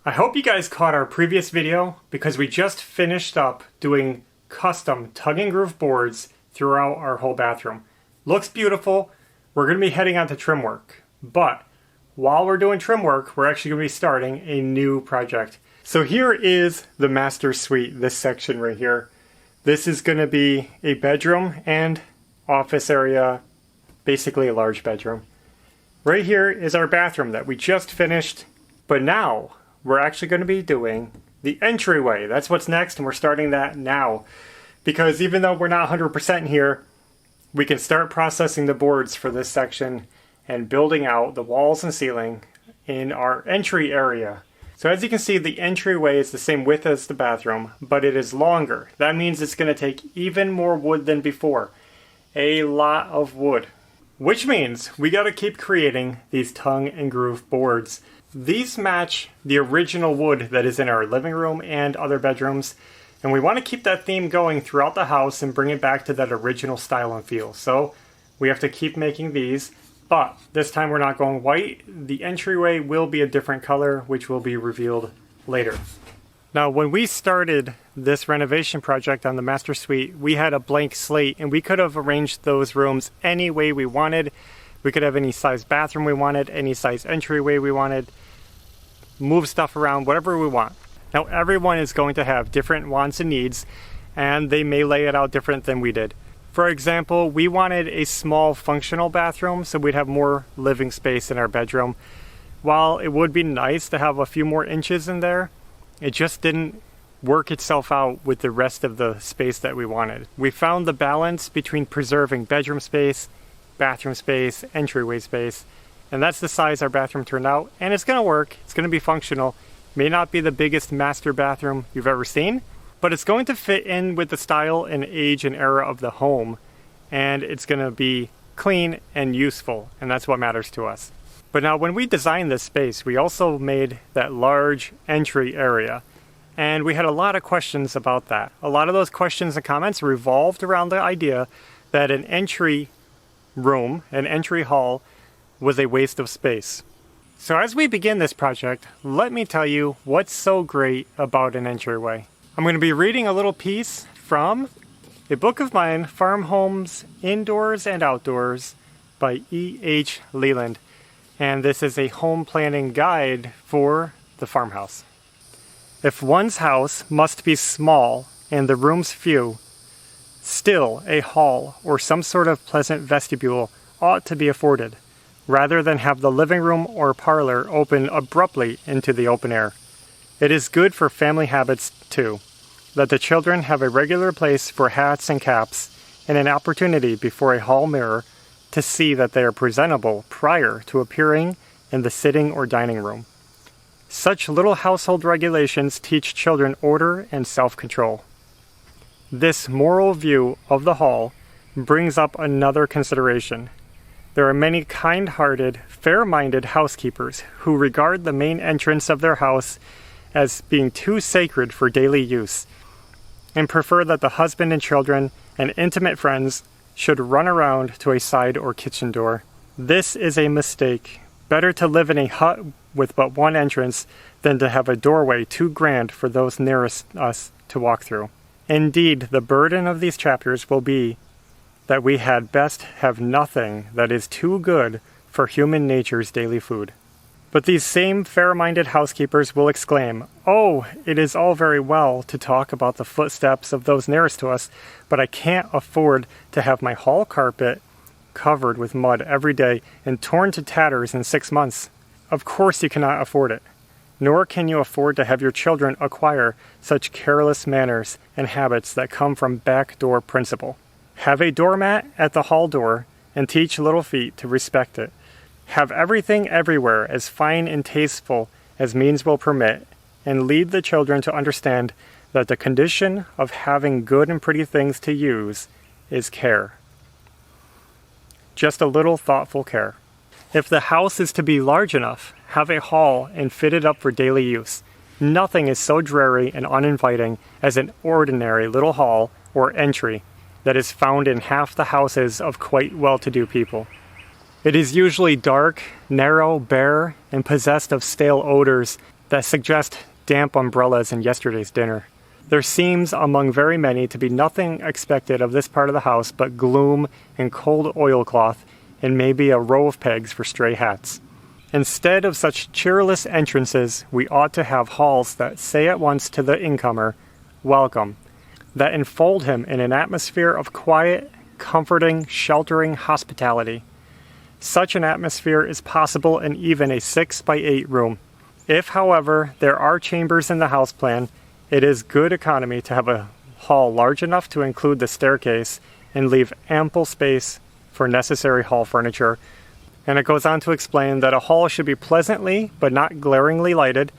I hope you guys caught our previous video because we just finished up doing custom tug and groove boards throughout our whole bathroom. Looks beautiful. We're going to be heading on to trim work. But while we're doing trim work, we're actually going to be starting a new project. So here is the master suite, this section right here. This is going to be a bedroom and office area, basically a large bedroom. Right here is our bathroom that we just finished, but now we're actually going to be doing the entryway. That's what's next, and we're starting that now. Because even though we're not 100% here, we can start processing the boards for this section and building out the walls and ceiling in our entry area. So as you can see, the entryway is the same width as the bathroom, but it is longer. That means it's going to take even more wood than before. A lot of wood. Which means we got to keep creating these tongue and groove boards. These match the original wood that is in our living room and other bedrooms, and we want to keep that theme going throughout the house and bring it back to that original style and feel. So we have to keep making these, but this time we're not going white. The entryway will be a different color, which will be revealed later. Now, when we started this renovation project on the master suite, we had a blank slate, and we could have arranged those rooms any way we wanted. We could have any size bathroom we wanted, any size entryway we wanted, move stuff around, whatever we want. Now, everyone is going to have different wants and needs, and they may lay it out different than we did. For example, we wanted a small functional bathroom, so we'd have more living space in our bedroom. While it would be nice to have a few more inches in there, it just didn't work itself out with the rest of the space that we wanted. We found the balance between preserving bedroom space, bathroom space, entryway space, and that's the size our bathroom turned out, and it's going to work. It's going to be functional. May not be the biggest master bathroom you've ever seen, but it's going to fit in with the style and age and era of the home, and it's going to be clean and useful, and that's what matters to us. But now when we designed this space, we also made that large entry area, and we had a lot of questions about that. A lot of those questions and comments revolved around the idea that an entry room, an entry hall, was a waste of space. So as we begin this project, let me tell you what's so great about an entryway. I'm going to be reading a little piece from a book of mine, Farm Homes Indoors and Outdoors by E.H. Leland. And this is a home planning guide for the farmhouse. If one's house must be small and the rooms few, still a hall or some sort of pleasant vestibule ought to be afforded, rather than have the living room or parlor open abruptly into the open air. It is good for family habits, too, that the children have a regular place for hats and caps and an opportunity before a hall mirror to see that they are presentable prior to appearing in the sitting or dining room. Such little household regulations teach children order and self-control. This moral view of the hall brings up another consideration. There are many kind-hearted, fair-minded housekeepers who regard the main entrance of their house as being too sacred for daily use, and prefer that the husband and children and intimate friends should run around to a side or kitchen door. This is a mistake. Better to live in a hut with but one entrance than to have a doorway too grand for those nearest us to walk through. Indeed, the burden of these chapters will be that we had best have nothing that is too good for human nature's daily food. But these same fair-minded housekeepers will exclaim, "Oh, it is all very well to talk about the footsteps of those nearest to us, but I can't afford to have my hall carpet covered with mud every day and torn to tatters in 6 months." Of course you cannot afford it. Nor can you afford to have your children acquire such careless manners and habits that come from backdoor principle. Have a doormat at the hall door and teach little feet to respect it. Have everything everywhere as fine and tasteful as means will permit, and lead the children to understand that the condition of having good and pretty things to use is care. Just a little thoughtful care. If the house is to be large enough, have a hall and fit it up for daily use. Nothing is so dreary and uninviting as an ordinary little hall or entry that is found in half the houses of quite well-to-do people. It is usually dark, narrow, bare, and possessed of stale odors that suggest damp umbrellas in yesterday's dinner. There seems, among very many, to be nothing expected of this part of the house but gloom and cold oilcloth and maybe a row of pegs for stray hats. Instead of such cheerless entrances, we ought to have halls that say at once to the incomer, "Welcome," that enfold him in an atmosphere of quiet, comforting, sheltering hospitality. Such an atmosphere is possible in even a 6x8 room. If, however, there are chambers in the house plan, it is good economy to have a hall large enough to include the staircase and leave ample space for necessary hall furniture. And it goes on to explain that a hall should be pleasantly but not glaringly lighted,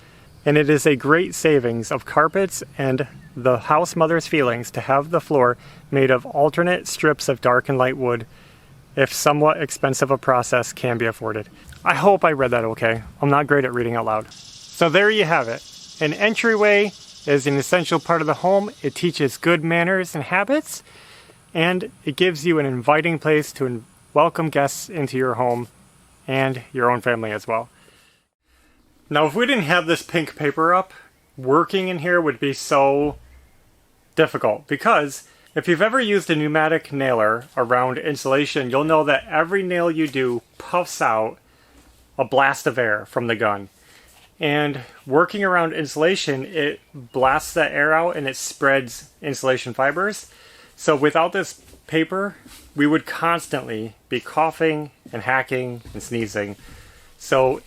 and it is a great savings of carpets and the house mother's feelings to have the floor made of alternate strips of dark and light wood, if somewhat expensive a process can be afforded. I hope I read that okay. I'm not great at reading out loud. So there you have it. An entryway is an essential part of the home. It teaches good manners and habits, and it gives you an inviting place to welcome guests into your home and your own family as well. Now, if we didn't have this pink paper up, working in here would be so difficult, because if you've ever used a pneumatic nailer around insulation, you'll know that every nail you do puffs out a blast of air from the gun. And working around insulation, it blasts that air out and it spreads insulation fibers. So without this paper, we would constantly be coughing and hacking and sneezing. So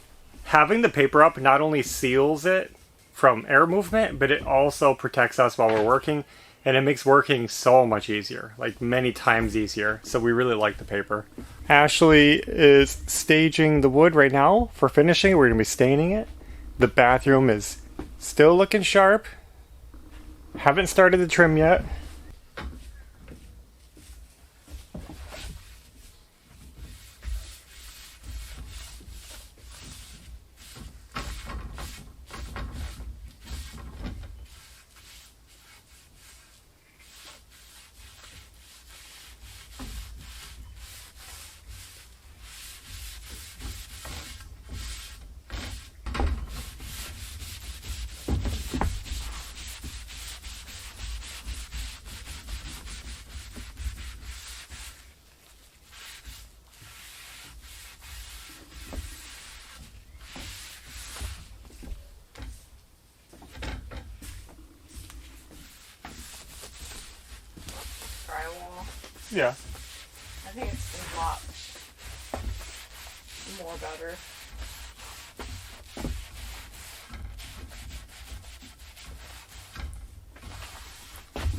having the paper up not only seals it from air movement, but it also protects us while we're working. And it makes working so much easier, like many times easier. So we really like the paper. Ashley is staging the wood right now for finishing. We're going to be staining it. The bathroom is still looking sharp. Haven't started the trim yet. Yeah. I think it's a lot more better.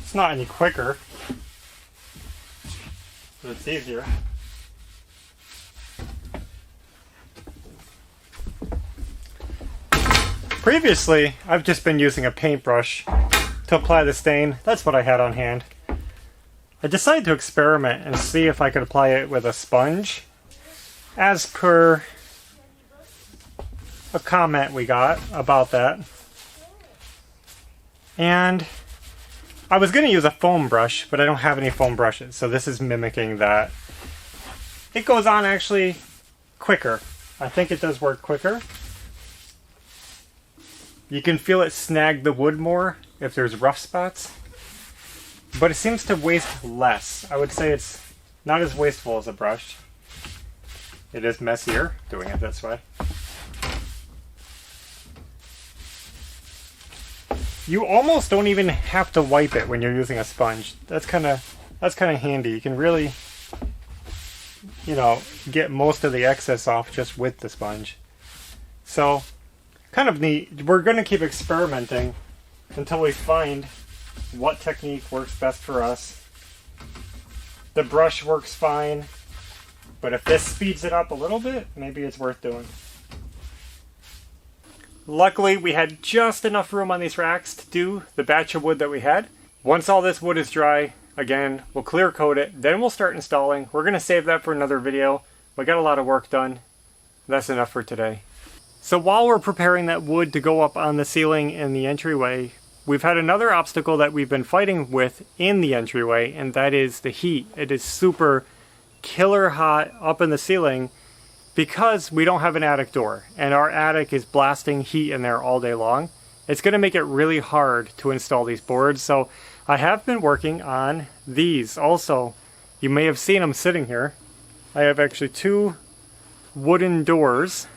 It's not any quicker, but it's easier. Previously, I've just been using a paintbrush to apply the stain. That's what I had on hand. I decided to experiment and see if I could apply it with a sponge, as per a comment we got about that. And I was going to use a foam brush, but I don't have any foam brushes, so this is mimicking that. It goes on actually quicker. I think it does work quicker. You can feel it snag the wood more if there's rough spots. But it seems to waste less. I would say it's not as wasteful as a brush. It is messier doing it this way. You almost don't even have to wipe it when you're using a sponge. That's kind of handy. You can really, get most of the excess off just with the sponge. So, kind of neat. We're going to keep experimenting until we find what technique works best for us. The brush works fine, but if this speeds it up a little bit, maybe it's worth doing. Luckily, we had just enough room on these racks to do the batch of wood that we had. Once all this wood is dry, again, we'll clear coat it, then we'll start installing. We're going to save that for another video. We got a lot of work done. That's enough for today. So while we're preparing that wood to go up on the ceiling in the entryway, we've had another obstacle that we've been fighting with in the entryway, and that is the heat. It is super killer hot up in the ceiling, because we don't have an attic door and our attic is blasting heat in there all day long, it's going to make it really hard to install these boards. So I have been working on these also. You may have seen them sitting here. I have actually 2 wooden doors,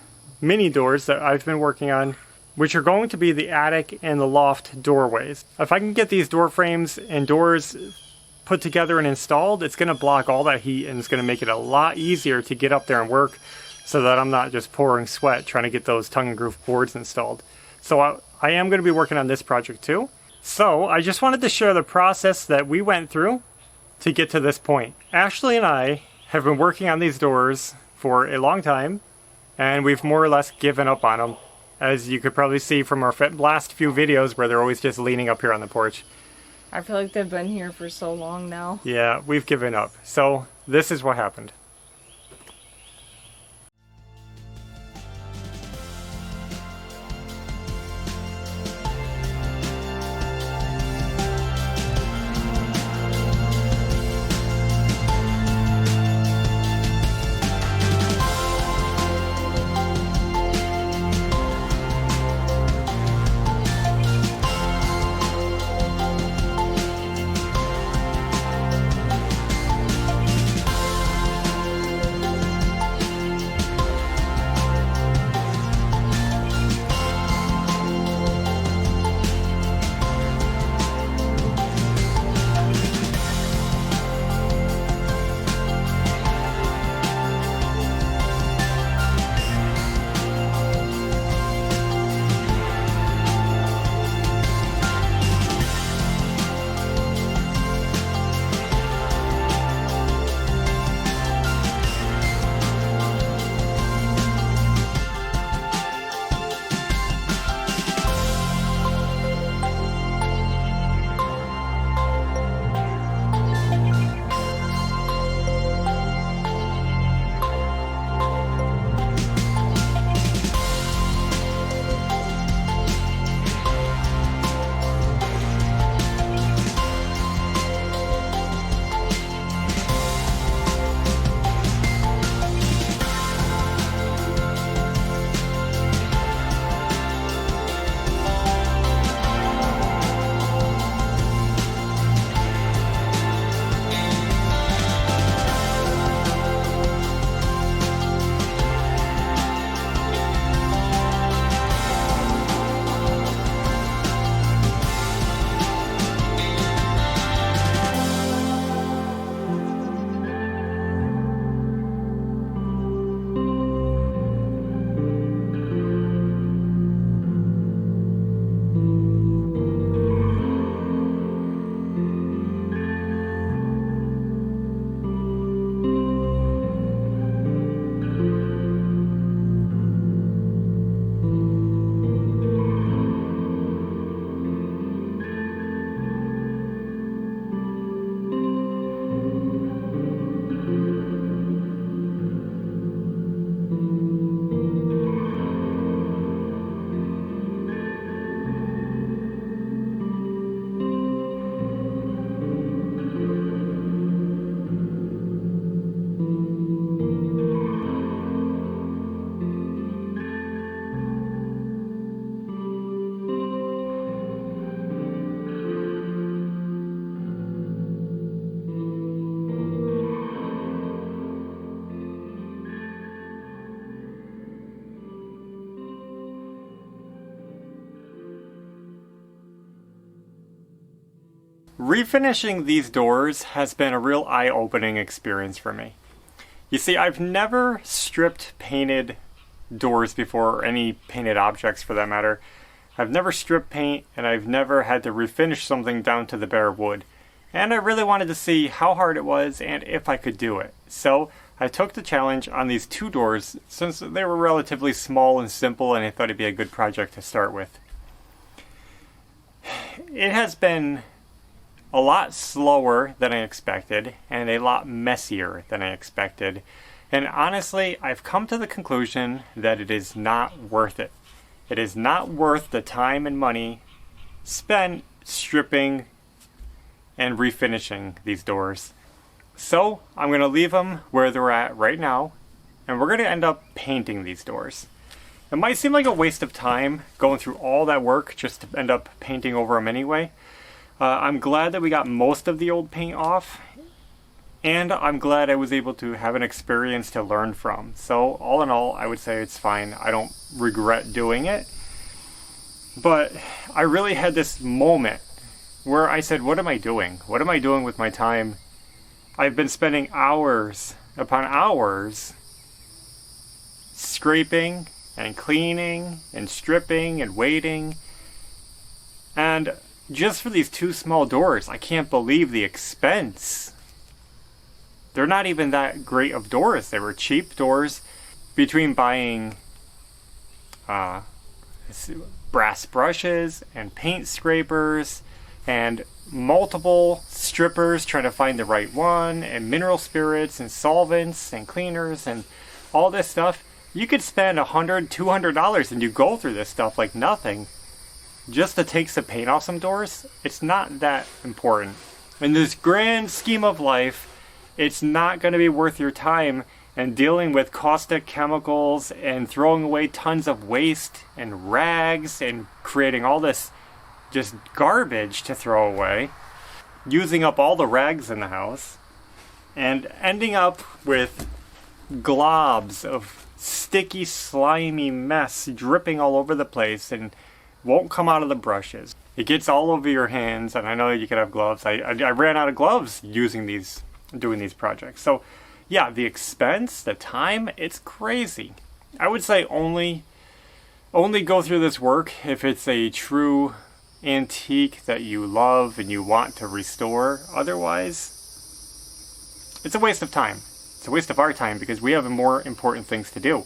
mini doors that I've been working on, which are going to be the attic and the loft doorways. If I can get these door frames and doors put together and installed, it's going to block all that heat and it's going to make it a lot easier to get up there and work so that I'm not just pouring sweat trying to get those tongue and groove boards installed. So I am going to be working on this project too. So I just wanted to share the process that we went through to get to this point. Ashley and I have been working on these doors for a long time, and we've more or less given up on them, as you could probably see from our last few videos where they're always just leaning up here on the porch. I feel like they've been here for so long now. Yeah, we've given up. So this is what happened. Refinishing these doors has been a real eye-opening experience for me. You see, I've never strip painted doors before, or any painted objects for that matter. I've never strip paint, and I've never had to refinish something down to the bare wood. And I really wanted to see how hard it was and if I could do it. So I took the challenge on these 2 doors since they were relatively small and simple, and I thought it'd be a good project to start with. It has been a lot slower than I expected and a lot messier than I expected. And honestly, I've come to the conclusion that it is not worth it. It is not worth the time and money spent stripping and refinishing these doors. So I'm going to leave them where they're at right now and we're going to end up painting these doors. It might seem like a waste of time going through all that work just to end up painting over them anyway. I'm glad that we got most of the old paint off, and I'm glad I was able to have an experience to learn from. So all in all, I would say it's fine. I don't regret doing it. But I really had this moment where I said, what am I doing? What am I doing with my time? I've been spending hours upon hours scraping and cleaning and stripping and waiting. And just for these two small doors, I can't believe the expense. They're not even that great of doors. They were cheap doors. Between buying brass brushes and paint scrapers and multiple strippers trying to find the right one, and mineral spirits and solvents and cleaners and all this stuff, you could spend $100, $200 and you go through this stuff like nothing just to take some paint off some doors. It's not that important. In this grand scheme of life, it's not going to be worth your time and dealing with caustic chemicals and throwing away tons of waste and rags and creating all this just garbage to throw away, using up all the rags in the house, and ending up with globs of sticky, slimy mess dripping all over the place and won't come out of the brushes. It gets all over your hands, and I know you could have gloves. I ran out of gloves doing these projects. So yeah, the expense, the time, it's crazy. I would say only go through this work if it's a true antique that you love and you want to restore. Otherwise, it's a waste of time. It's a waste of our time because we have more important things to do.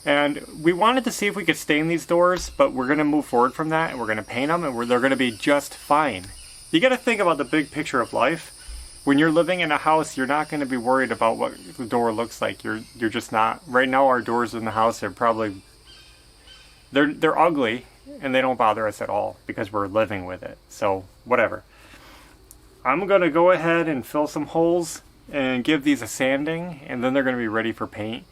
And we wanted to see if we could stain these doors, but we're going to move forward from that and we're going to paint them, and they're going to be just fine. You got to think about the big picture of life. When you're living in a house, you're not going to be worried about what the door looks like. You're just not. Right now, our doors in the house are probably they're ugly, and they don't bother us at all because we're living with it. So whatever. I'm going to go ahead and fill some holes and give these a sanding, and then they're going to be ready for paint.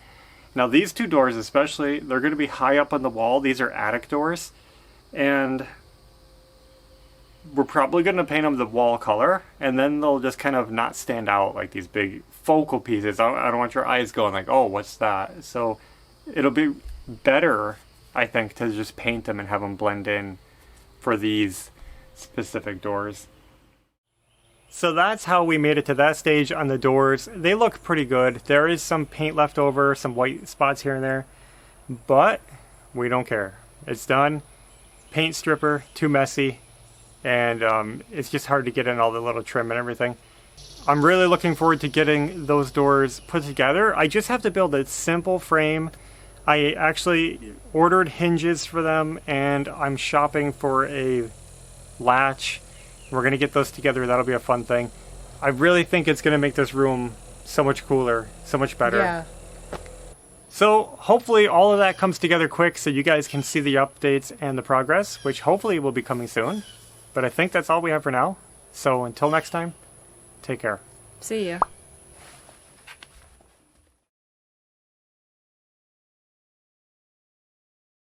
Now these two doors especially, they're going to be high up on the wall. These are attic doors, and we're probably going to paint them the wall color, and then they'll just kind of not stand out like these big focal pieces. I don't want your eyes going like, oh, what's that? So it'll be better, I think, to just paint them and have them blend in for these specific doors. So that's how we made it to that stage on the doors. They look pretty good. There is some paint left over, some white spots here and there, but we don't care. It's done. Paint stripper, too messy. And it's just hard to get in all the little trim and everything. I'm really looking forward to getting those doors put together. I just have to build a simple frame. I actually ordered hinges for them, and I'm shopping for a latch. We're going to get those together. That'll be a fun thing. I really think it's going to make this room so much cooler, so much better. Yeah. So hopefully all of that comes together quick so you guys can see the updates and the progress, which hopefully will be coming soon. But I think that's all we have for now. So until next time, take care. See ya.